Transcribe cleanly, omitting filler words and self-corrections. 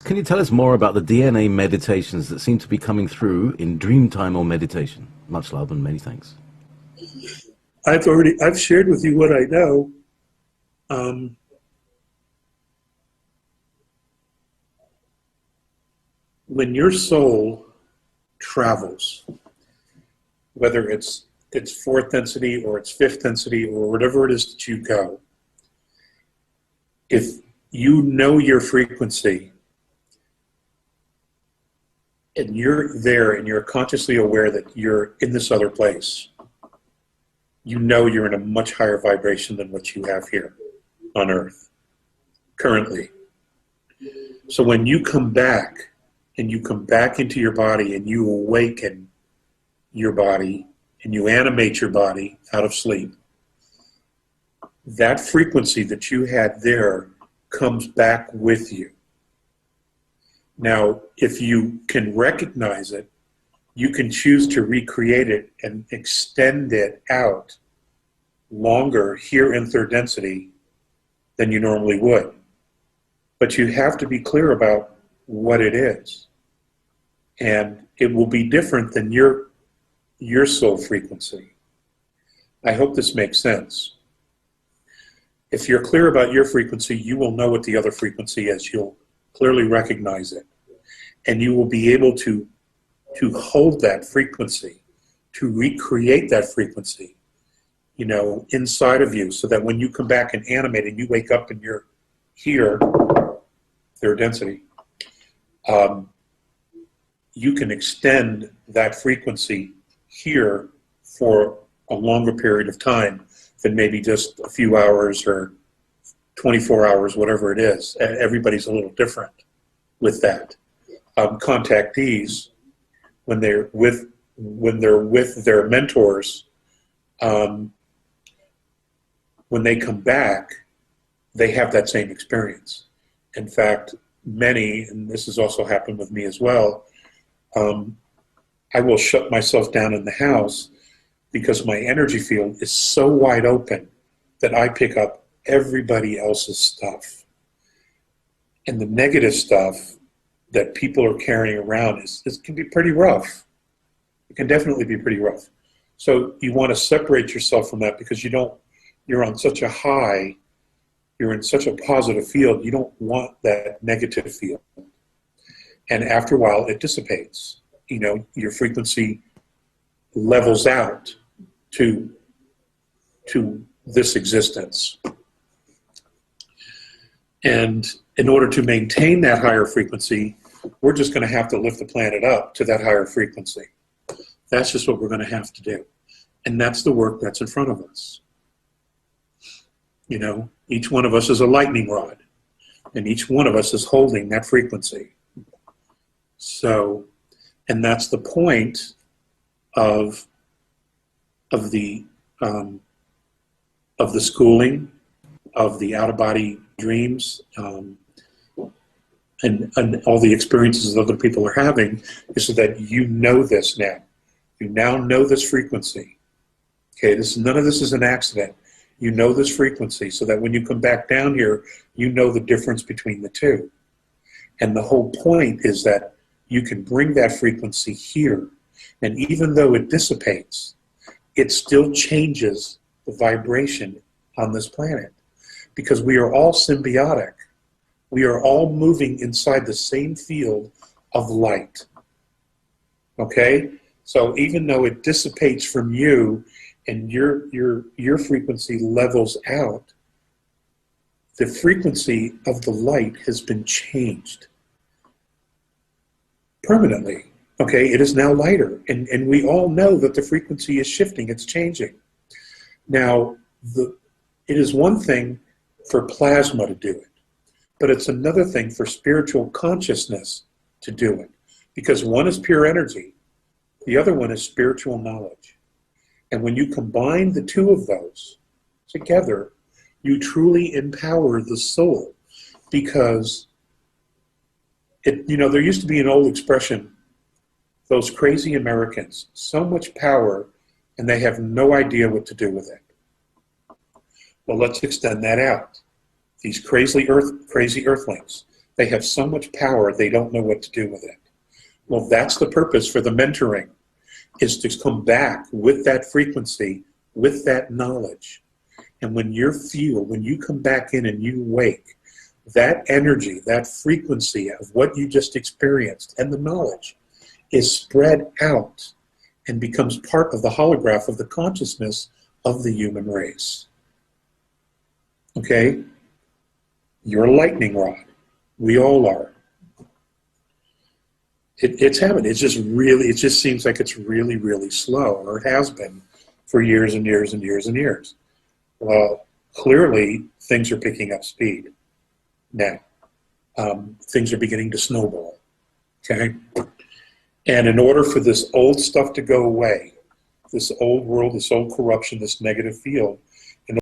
Can you tell us more about the DNA meditations that seem to be coming through in dreamtime or meditation? Much love and many thanks. I've shared with you what I know. When your soul travels, whether it's fourth density or it's fifth density or whatever it is that you go, if you know your frequency and you're there and you're consciously aware that you're in this other place, you know you're in a much higher vibration than what you have here on Earth currently. So when you come back and you come back into your body and you awaken your body and you animate your body out of sleep, that frequency that you had there comes back with you. Now, if you can recognize it, you can choose to recreate it and extend it out longer here in third density than you normally would. But you have to be clear about what it is. And it will be different than your soul frequency. I hope this makes sense. If you're clear about your frequency, you will know what the other frequency is. You'll clearly recognize it. And you will be able to hold that frequency, to recreate that frequency, inside of you, so that when you come back and animate and you wake up and you're here, third density, you can extend that frequency here for a longer period of time than maybe just a few hours or 24 hours, whatever it is. Everybody's a little different with that. Contactees, when they're with their mentors, when they come back, they have that same experience. In fact, many, and this has also happened with me as well, I will shut myself down in the house because my energy field is so wide open that I pick up everybody else's stuff. And the negative stuff that people are carrying around can be pretty rough. It can definitely be pretty rough. So you want to separate yourself from that because you're on such a high, you're in such a positive field, you don't want that negative field. And after a while, it dissipates. Your frequency levels out to this existence. And in order to maintain that higher frequency, we're just going to have to lift the planet up to that higher frequency. That's just what we're going to have to do. And that's the work that's in front of us. Each one of us is a lightning rod, and each one of us is holding that frequency. So, and that's the point of the schooling, of the out-of-body dreams, and all the experiences that other people are having, is so that you know this now. You now know this frequency. Okay, none of this is an accident. You know this frequency, so that when you come back down here, you know the difference between the two. And the whole point is that you can bring that frequency here, and even though it dissipates, it still changes the vibration on this planet, because we are all symbiotic. We are all moving inside the same field of light. Okay? So even though it dissipates from you and your frequency levels out, the frequency of the light has been changed permanently. Okay? It is now lighter. And we all know that the frequency is shifting. It's changing. Now, it is one thing for plasma to do it, but it's another thing for spiritual consciousness to do it, because one is pure energy, the other one is spiritual knowledge. And when you combine the two of those together, you truly empower the soul, because there used to be an old expression, those crazy Americans, so much power and they have no idea what to do with it. Well, let's extend that out. These crazy earthlings, They have so much power, they don't know what to do with it. Well, that's the purpose for the mentoring, is to come back with that frequency, with that knowledge. And when you come back in and you wake, that energy, that frequency of what you just experienced and the knowledge is spread out and becomes part of the holograph of the consciousness of the human race. Okay? You're a lightning rod. We all are. It's happened. It just seems like it's really, really slow, or it has been for years and years and years and years. Well, clearly things are picking up speed now. Things are beginning to snowball. Okay? And in order for this old stuff to go away, this old world, this old corruption, this negative field,